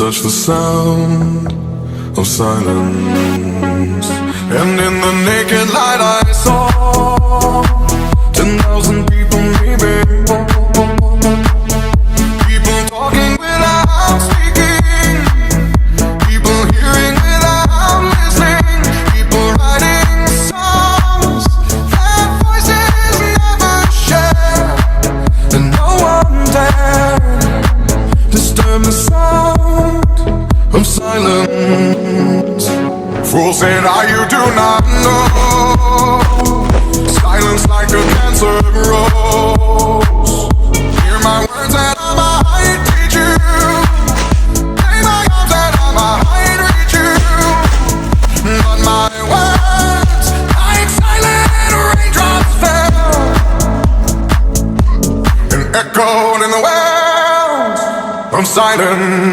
touch the sound of silence. And in the naked light I saw 10,000 people maybe. People talking without speaking, people hearing without listening, people writing songs that voices never share. And no one dared disturb the sound of silence. Fools say now you do not know. Silence like a cancer grows. Hear my words and I might teach you. Play my arms and I might reach you. But my words, like silent raindrops, fell and echoed in the wells of silence.